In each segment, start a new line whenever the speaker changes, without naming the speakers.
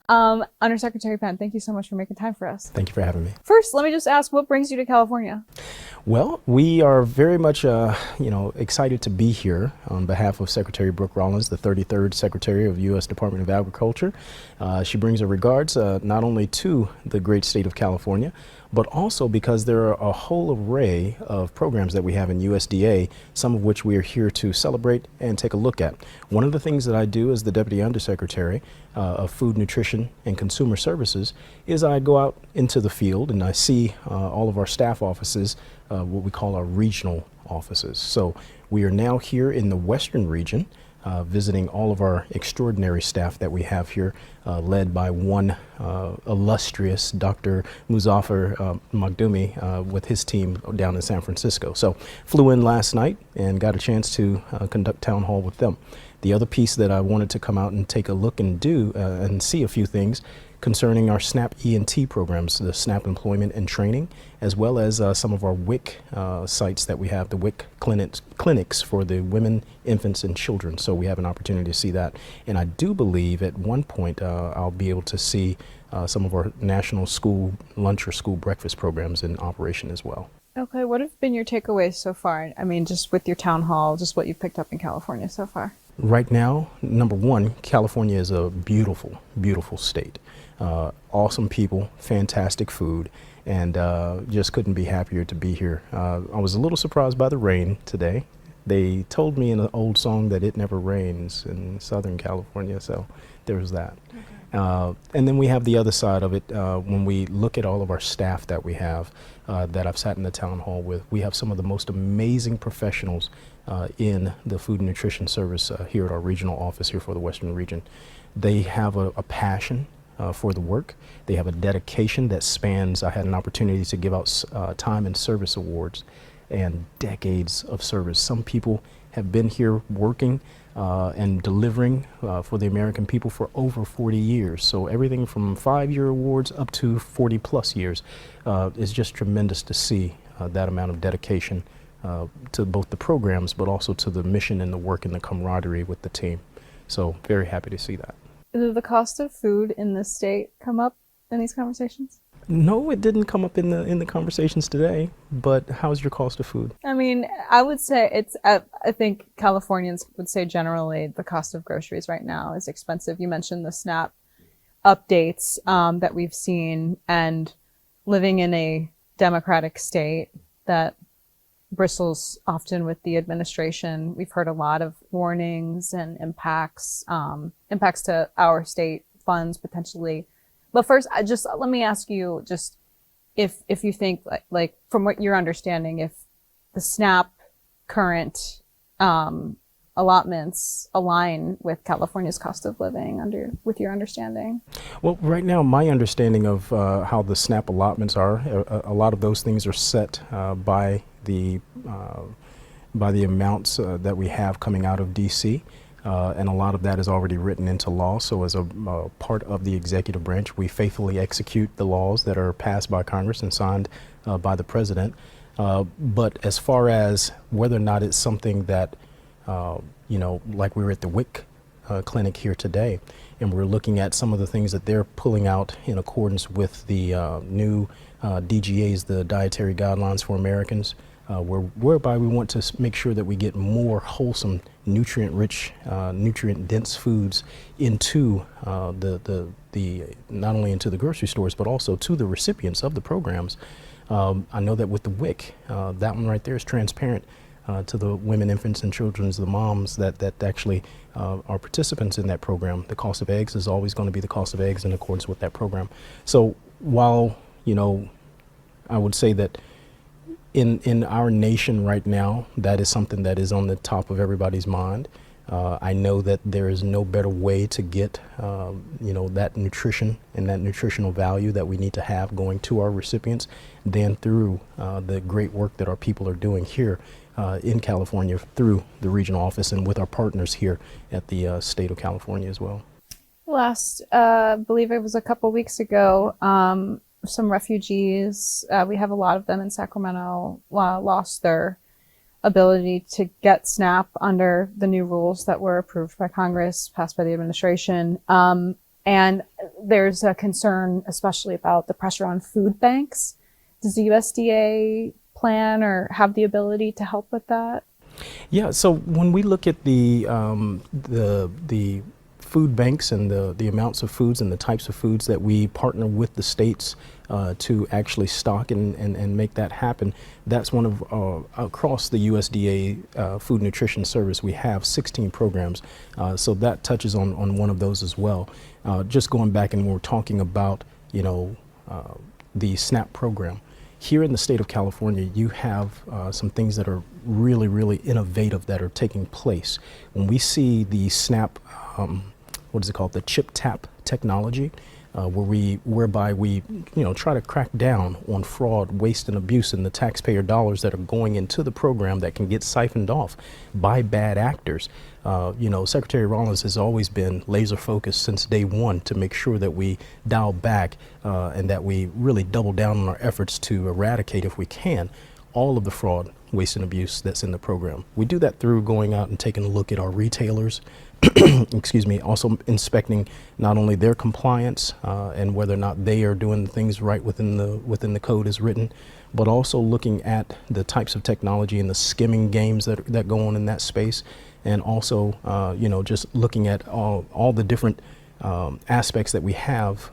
Undersecretary Penn, thank you so much for making time for us.
Thank you for having me.
First, let me just ask, what brings you to California?
Well, we are very much, excited to be here on behalf of Secretary Brooke Rollins, the 33rd Secretary of U.S. Department of Agriculture. She brings her regards not only to the great state of California, but also because there are a whole array of programs that we have in USDA, some of which we are here to celebrate and take a look at. One of the things that I do as the Deputy Undersecretary of Food, Nutrition, and Consumer Services is I go out into the field and I see all of our staff offices, what we call our regional offices. So we are now here in the Western region, visiting all of our extraordinary staff that we have here, led by one illustrious Dr. Muzaffar Magdumi with his team down in San Francisco. So flew in last night and got a chance to conduct town hall with them. The other piece that I wanted to come out and take a look and do and see a few things concerning our SNAP E&T programs, the SNAP Employment and Training, as well as some of our WIC sites that we have, the WIC clinics for the women, infants, and children. So we have an opportunity to see that. And I do believe at one point I'll be able to see some of our national school lunch or school breakfast programs in operation as well.
Okay, what have been your takeaways so far? I mean, just with your town hall, just what you've picked up in California so far.
Right now, number one, California is a beautiful, beautiful state. Awesome people, fantastic food, and just couldn't be happier to be here. I was a little surprised by the rain today. They told me in an old song that it never rains in Southern California, so there was that. Okay. And then we have the other side of it. When we look at all of our staff that we have, that I've sat in the town hall with, we have some of the most amazing professionals in the food and nutrition service here at our regional office here for the Western region. They have a passion for the work. They have a dedication that spans, I had an opportunity to give out time and service awards and decades of service. Some people have been here working and delivering for the American people for over 40 years. So everything from 5-year awards up to 40 plus years is just tremendous to see that amount of dedication to both the programs, but also to the mission and the work and the camaraderie with the team. So very happy to see that.
Did the cost of food in the state come up in these conversations?
No, it didn't come up in the conversations today, but how's your cost of food?
I mean, I would say I think Californians would say generally the cost of groceries right now is expensive. You mentioned the SNAP updates that we've seen, and living in a Democratic state that bristles often with the administration, we've heard a lot of warnings and impacts to our state funds potentially. But first, let me ask you just if you think like from what you're understanding, if the SNAP current allotments align with California's cost of living with your understanding.
Well, right now, my understanding of how the SNAP allotments are, a lot of those things are set by the amounts that we have coming out of DC. And a lot of that is already written into law. So as a part of the executive branch, we faithfully execute the laws that are passed by Congress and signed by the president. But as far as whether or not it's something that, like we were at the WIC clinic here today, and we're looking at some of the things that they're pulling out in accordance with the new DGAs, the Dietary Guidelines for Americans, whereby we want to make sure that we get more wholesome, nutrient-rich, nutrient-dense foods into the not only into the grocery stores but also to the recipients of the programs. I know that with the WIC, that one right there is transparent to the women, infants, and children, the moms that actually are participants in that program. The cost of eggs is always going to be the cost of eggs in accordance with that program. So while I would say that in our nation right now, that is something that is on the top of everybody's mind. I know that there is no better way to get, that nutrition and that nutritional value that we need to have going to our recipients than through the great work that our people are doing here in California through the regional office and with our partners here at the state of California as well.
Last, I believe it was a couple weeks ago, some refugees, we have a lot of them in Sacramento, lost their ability to get SNAP under the new rules that were approved by Congress, passed by the administration. And there's a concern, especially about the pressure on food banks. Does the USDA plan or have the ability to help with that?
Yeah, so when we look at the food banks and the amounts of foods and the types of foods that we partner with the states to actually stock and make that happen, that's one of across the USDA Food Nutrition Service, we have 16 programs. So that touches on one of those as well. Just going back, and we're talking about, the SNAP program. Here in the state of California, you have some things that are really, really innovative that are taking place. When we see the SNAP, what is it called, the chip tap technology, whereby we try to crack down on fraud, waste, and abuse, and the taxpayer dollars that are going into the program that can get siphoned off by bad actors. Secretary Rollins has always been laser focused since day one to make sure that we dial back and that we really double down on our efforts to eradicate, if we can, all of the fraud, waste, and abuse that's in the program. We do that through going out and taking a look at our retailers, excuse me, also inspecting not only their compliance and whether or not they are doing things right within the code as written, but also looking at the types of technology and the skimming games that go on in that space, and also just looking at all the different aspects that we have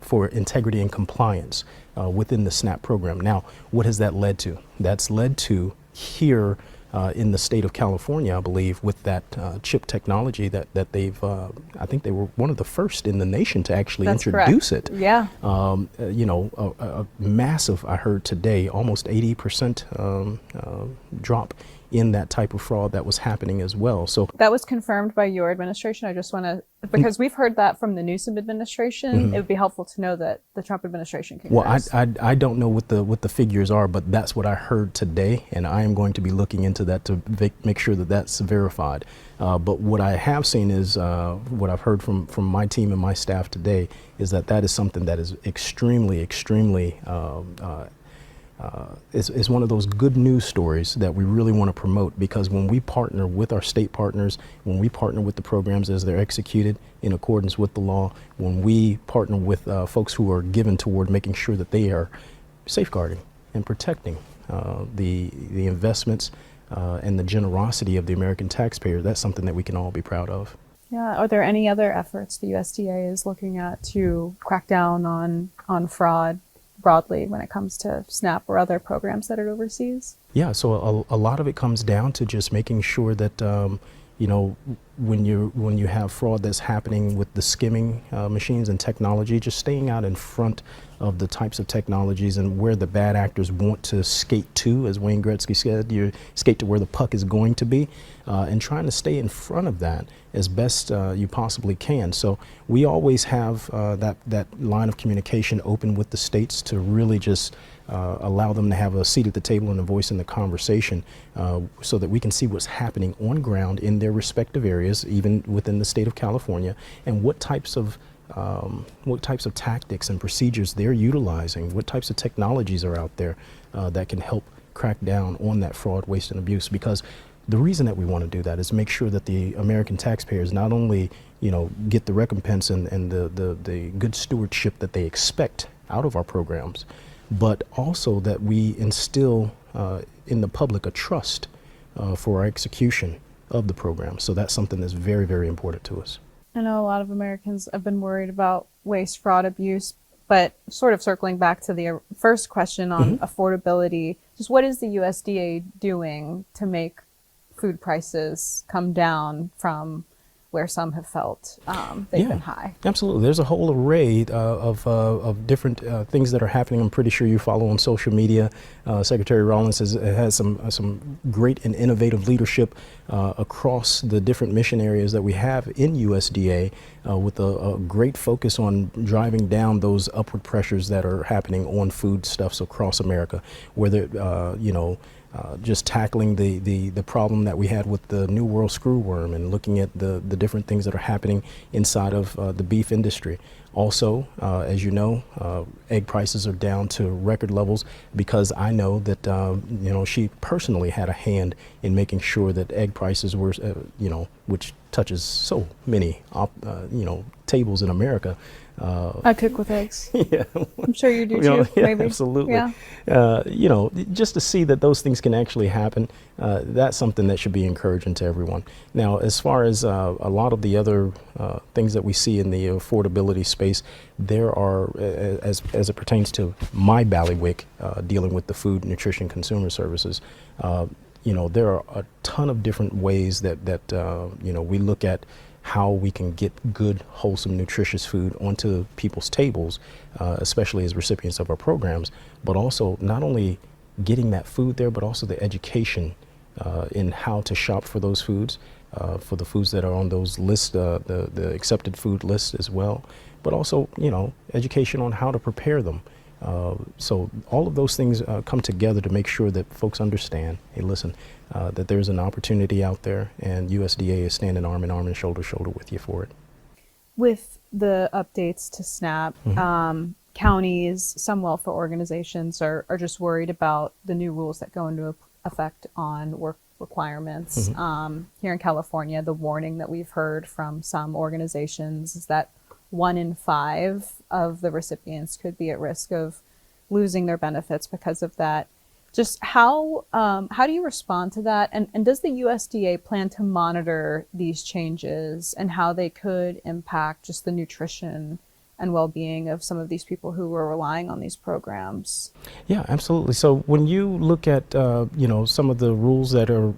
for integrity and compliance within the SNAP program. Now, what has that led to? That's led to here in the state of California, I believe, with that chip technology that they've, I think they were one of the first in the nation to actually introduce it.
Yeah.
A massive, I heard today, almost 80% drop in that type of fraud that was happening as well. So
that was confirmed by your administration. I just want to, because we've heard that from the Newsom administration, it would be helpful to know that the Trump administration can.
Well, I don't know what the figures are, but that's what I heard today, and I am going to be looking into that to make sure that that's verified. But what I have seen is what I've heard from my team and my staff today is that is something that is extremely is one of those good news stories that we really want to promote, because when we partner with our state partners, when we partner with the programs as they're executed in accordance with the law, when we partner with folks who are given toward making sure that they are safeguarding and protecting the investments and the generosity of the American taxpayer, that's something that we can all be proud of.
Yeah. Are there any other efforts the USDA is looking at to crack down on fraud broadly when it comes to SNAP or other programs that it oversees?
Yeah, so a lot of it comes down to just making sure that when you have fraud that's happening with the skimming machines and technology, just staying out in front of the types of technologies and where the bad actors want to skate to, as Wayne Gretzky said, you skate to where the puck is going to be, and trying to stay in front of that as best you possibly can. So we always have that line of communication open with the states to really just allow them to have a seat at the table and a voice in the conversation, so that we can see what's happening on ground in their respective areas, even within the state of California, and what types of tactics and procedures they're utilizing, what types of technologies are out there that can help crack down on that fraud, waste, and abuse. Because the reason that we want to do that is make sure that the American taxpayers not only get the recompense and the good stewardship that they expect out of our programs, but also that we instill in the public a trust for our execution of the program. So that's something that's very, very important to us.
I know a lot of Americans have been worried about waste, fraud, abuse, but sort of circling back to the first question on affordability, just what is the USDA doing to make food prices come down from where some have felt they've been high?
Absolutely. There's a whole array of different things that are happening. I'm pretty sure you follow on social media. Secretary Rollins has some great and innovative leadership across the different mission areas that we have in USDA, with a great focus on driving down those upward pressures that are happening on foodstuffs across America, whether just tackling the problem that we had with the New World screwworm and looking at the different things that are happening inside of the beef industry. Also, as you know, egg prices are down to record levels, because I know that she personally had a hand in making sure that egg prices were, which touches so many, tables in America.
I cook with eggs.
Yeah,
I'm sure you do too.
yeah,
Maybe.
absolutely.
Yeah.
Just to see that those things can actually happen, that's something that should be encouraging to everyone. Now, as far as a lot of the other things that we see in the affordability space, there are, as it pertains to my bailiwick, dealing with the food, nutrition, consumer services. There are a ton of different ways that we look at how we can get good, wholesome, nutritious food onto people's tables, especially as recipients of our programs, but also not only getting that food there, but also the education in how to shop for those foods, for the foods that are on those lists, the accepted food lists as well, but also, education on how to prepare them. So all of those things come together to make sure that folks understand, hey, listen, that there's an opportunity out there, and USDA is standing arm in arm and shoulder to shoulder with you for it.
With the updates to SNAP, counties, some welfare organizations are just worried about the new rules that go into effect on work requirements. Here in California, the warning that we've heard from some organizations is that 1 in 5 of the recipients could be at risk of losing their benefits because of that. Just how do you respond to that? And does the USDA plan to monitor these changes and how they could impact just the nutrition and well-being of some of these people who are relying on these programs?
Yeah, absolutely. So when you look at some of the rules that are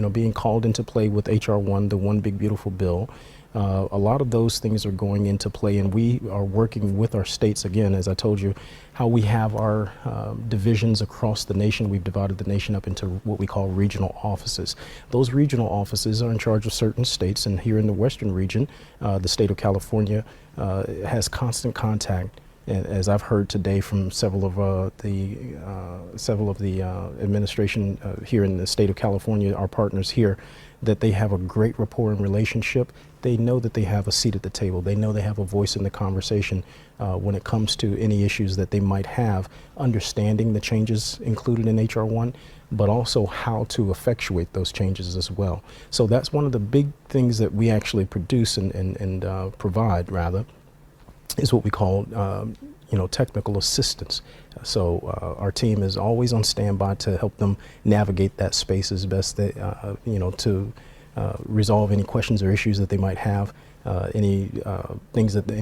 being called into play with HR 1, the One Big Beautiful Bill, a lot of those things are going into play, and we are working with our states, again, as I told you, how we have our divisions across the nation. We've divided the nation up into what we call regional offices. Those regional offices are in charge of certain states, and here in the Western region, the state of California has constant contact, as I've heard today from several of the administration here in the state of California, our partners here, that they have a great rapport and relationship. They know that they have a seat at the table. They know they have a voice in the conversation when it comes to any issues that they might have, understanding the changes included in HR 1, but also how to effectuate those changes as well. So that's one of the big things that we actually produce and provide, rather, is what we call technical assistance. So our team is always on standby to help them navigate that space as best they, to resolve any questions or issues that they might have, any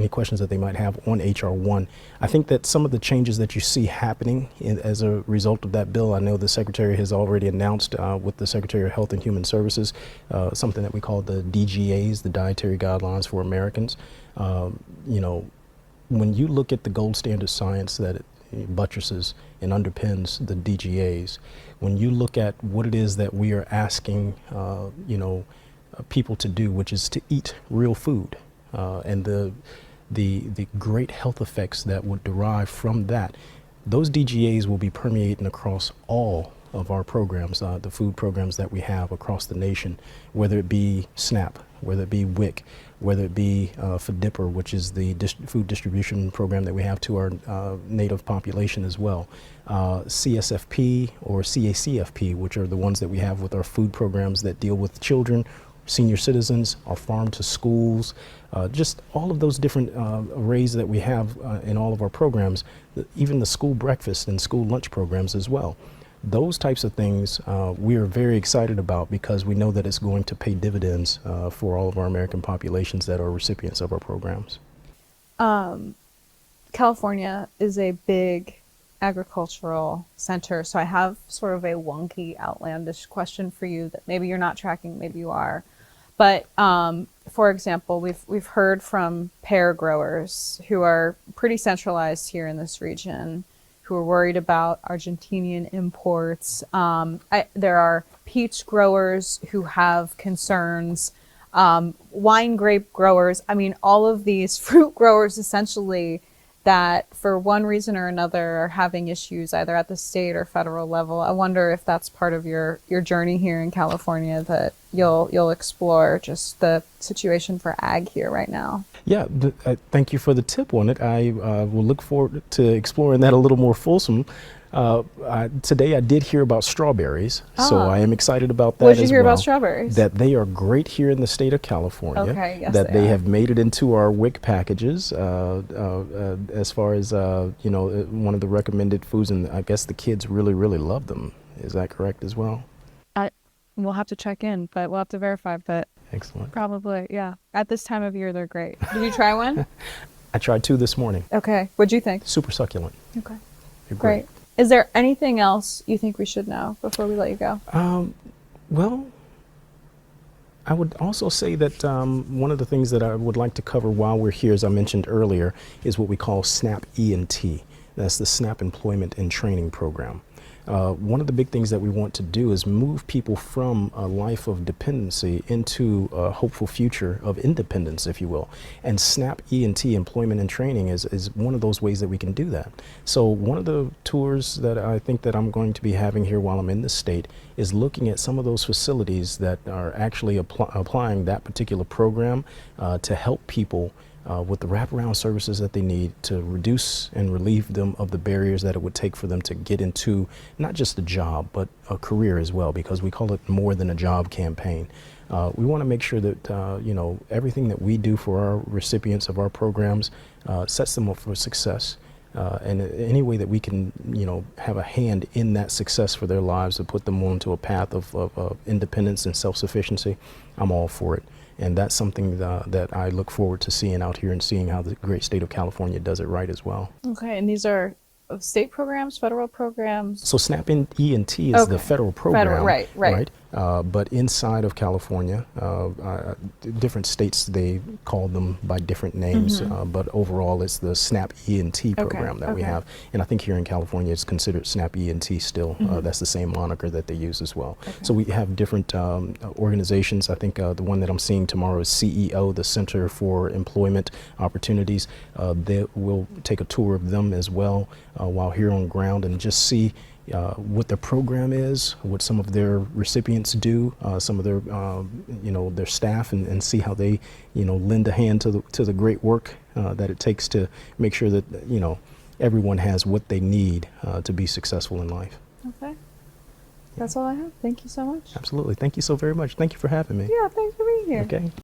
questions that they might have on HR 1. I think that some of the changes that you see happening as a result of that bill, I know the Secretary has already announced with the Secretary of Health and Human Services, something that we call the DGAs, the Dietary Guidelines for Americans. When you look at the gold standard science that it buttresses and underpins the DGAs, when you look at what it is that we are asking, people to do, which is to eat real food, and the great health effects that would derive from that, those DGAs will be permeating across all of our programs, the food programs that we have across the nation, whether it be SNAP, whether it be WIC, whether it be FDIPR, which is the food distribution program that we have to our native population as well, CSFP or CACFP, which are the ones that we have with our food programs that deal with children, senior citizens, our farm to schools, just all of those different arrays that we have in all of our programs, even the school breakfast and school lunch programs as well. Those types of things we are very excited about because we know that it's going to pay dividends for all of our American populations that are recipients of our programs.
California is a big agricultural center, so I have sort of a wonky, outlandish question for you that maybe you're not tracking, maybe you are. But for example, we've heard from pear growers who are pretty centralized here in this region, who are worried about Argentinian imports. There are peach growers who have concerns, wine grape growers. I mean, all of these fruit growers essentially that for one reason or another are having issues either at the state or federal level. I wonder if that's part of your journey here in California, that you'll explore just the situation for ag here right now.
Yeah, thank you for the tip on it. I will look forward to exploring that a little more fulsome. Today I did hear about strawberries, so I am excited about that
What did you
as
hear
well.
about strawberries?
That they are great here in the state of California.
Okay, yes,
that
they are.
have made it into our WIC packages as far as one of the recommended foods, and I guess the kids really, really love them. Is that correct as well?
We'll have to check in, but we'll have to verify. But
Excellent.
probably, yeah. At this time of year, they're great. Did you try one?
I tried 2 this morning.
Okay. What'd you think?
Super succulent.
Okay.
They're
Great. Is there anything else you think we should know before we let you go?
Well, I would also say that one of the things that I would like to cover while we're here, as I mentioned earlier, is what we call SNAP E&T. That's the SNAP Employment and Training Program. One of the big things that we want to do is move people from a life of dependency into a hopeful future of independence, if you will. And SNAP E&T, Employment and Training, is one of those ways that we can do that. So one of the tours that I think that I'm going to be having here while I'm in the state is looking at some of those facilities that are actually applying that particular program to help people with the wraparound services that they need to reduce and relieve them of the barriers that it would take for them to get into not just a job, but a career as well, because we call it more than a job campaign. We want to make sure that everything that we do for our recipients of our programs sets them up for success. And any way that we can, have a hand in that success for their lives to put them onto a path of independence and self-sufficiency, I'm all for it. And that's something that I look forward to seeing out here and seeing how the great state of California does it right as well.
Okay, and these are state programs, federal programs?
So SNAP E&T is the federal program,
right.
But inside of California, different states, they call them by different names, but overall it's the SNAP E&T program that we have. And I think here in California it's considered SNAP E&T still. That's the same moniker that they use as well. Okay. So we have different organizations. I think the one that I'm seeing tomorrow is CEO, the Center for Employment Opportunities. They will take a tour of them as well while here on ground and just see what their program is, what some of their recipients do, some of their, their staff, and see how they, lend a hand to the great work that it takes to make sure that, everyone has what they need to be successful in life.
Okay. That's all I have. Thank you so much.
Absolutely. Thank you so very much. Thank you for having me.
Yeah, thanks for being here.
Okay.